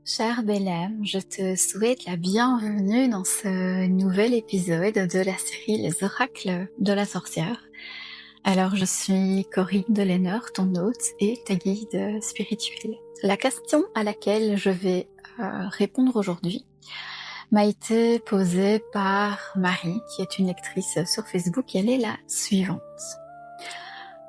Chère belle âme, je te souhaite la bienvenue dans ce nouvel épisode de la série Les Oracles de la Sorcière. Alors, je suis Corinne Delenner, ton hôte et ta guide spirituelle. La question à laquelle je vais répondre aujourd'hui m'a été posée par Marie, qui est une lectrice sur Facebook, et elle est la suivante.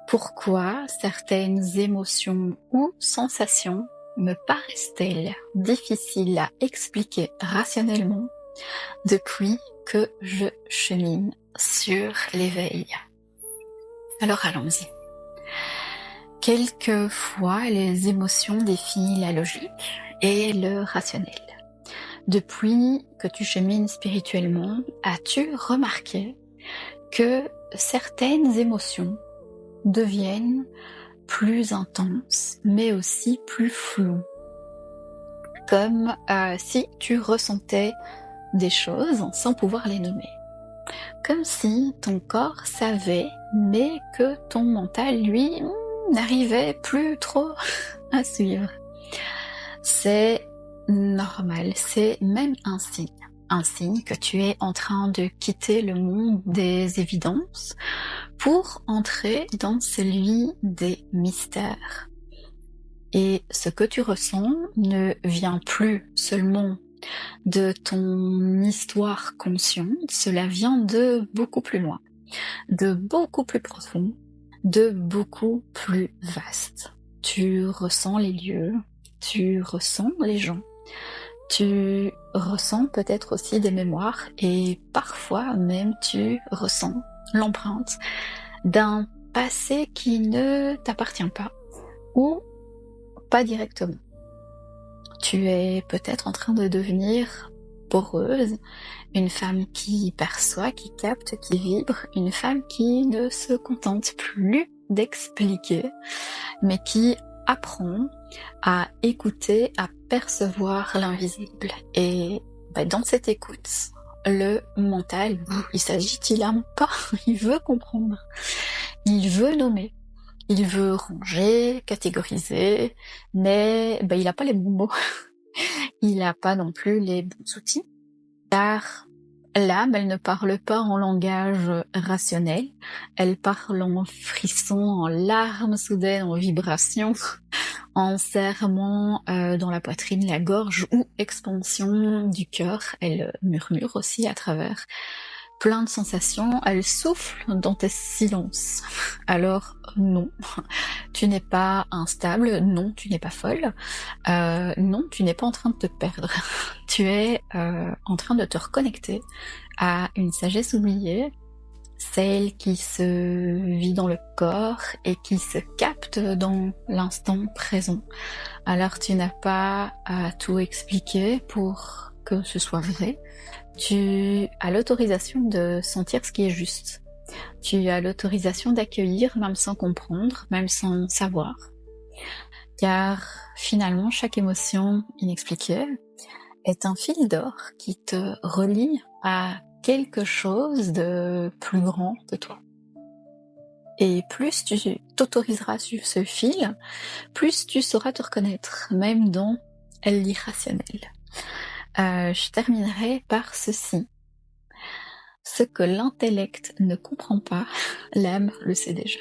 Pourquoi certaines émotions ou sensations me paraissent-elles difficiles à expliquer rationnellement depuis que je chemine sur l'éveil? Alors allons-y. Quelquefois, les émotions défient la logique et le rationnel. Depuis que tu chemines spirituellement, as-tu remarqué que certaines émotions deviennent plus intenses, mais aussi plus floues? Comme si tu ressentais des choses sans pouvoir les nommer. Comme si ton corps savait, mais que ton mental, lui, n'arrivait plus trop à suivre. C'est normal, c'est même un signe que tu es en train de quitter le monde des évidences pour entrer dans celui des mystères. Et ce que tu ressens ne vient plus seulement de ton histoire consciente, cela vient de beaucoup plus loin, de beaucoup plus profond, de beaucoup plus vaste. Tu ressens les lieux, tu ressens les gens, tu ressens peut-être aussi des mémoires et parfois même tu ressens l'empreinte d'un passé qui ne t'appartient pas ou pas directement. Tu es peut-être en train de devenir poreuse, une femme qui perçoit, qui capte, qui vibre, une femme qui ne se contente plus d'expliquer, mais qui apprend à écouter, à percevoir l'invisible. Et dans cette écoute, le mental, il s'agite-t-il pas, il veut comprendre, il veut nommer. Il veut ranger, catégoriser, mais il n'a pas les bons mots. Il n'a pas non plus les bons outils, car l'âme, elle ne parle pas en langage rationnel, elle parle en frissons, en larmes soudaines, en vibrations, en serrement dans la poitrine, la gorge ou expansion du cœur. Elle murmure aussi à travers plein de sensations, elle souffle dans tes silences. Alors non, tu n'es pas instable, non, tu n'es pas folle, non, tu n'es pas en train de te perdre. Tu es en train de te reconnecter à une sagesse oubliée, celle qui se vit dans le corps et qui se capte dans l'instant présent. Alors tu n'as pas à tout expliquer pour que ce soit vrai. Tu as l'autorisation de sentir ce qui est juste. Tu as l'autorisation d'accueillir même sans comprendre, même sans savoir. Car finalement, chaque émotion inexpliquée est un fil d'or qui te relie à quelque chose de plus grand que toi. Et plus tu t'autoriseras sur ce fil, plus tu sauras te reconnaître, même dans l'irrationnel. Je terminerai par ceci. Ce que l'intellect ne comprend pas, l'âme le sait déjà.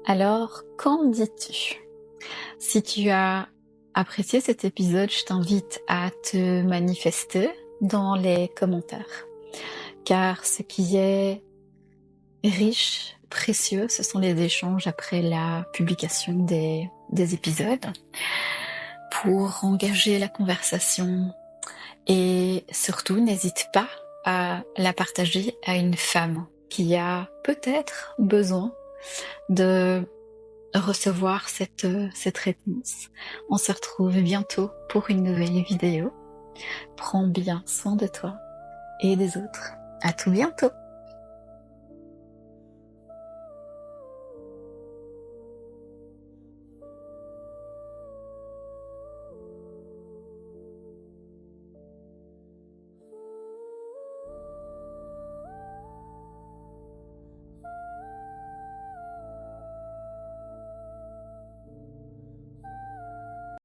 Alors, qu'en dis-tu? Si tu as apprécié cet épisode, je t'invite à te manifester dans les commentaires. Car ce qui est riche, précieux, ce sont les échanges après la publication des épisodes pour engager la conversation. Et surtout, n'hésite pas à la partager à une femme qui a peut-être besoin de recevoir cette réponse. On se retrouve bientôt pour une nouvelle vidéo. Prends bien soin de toi et des autres. À tout bientôt!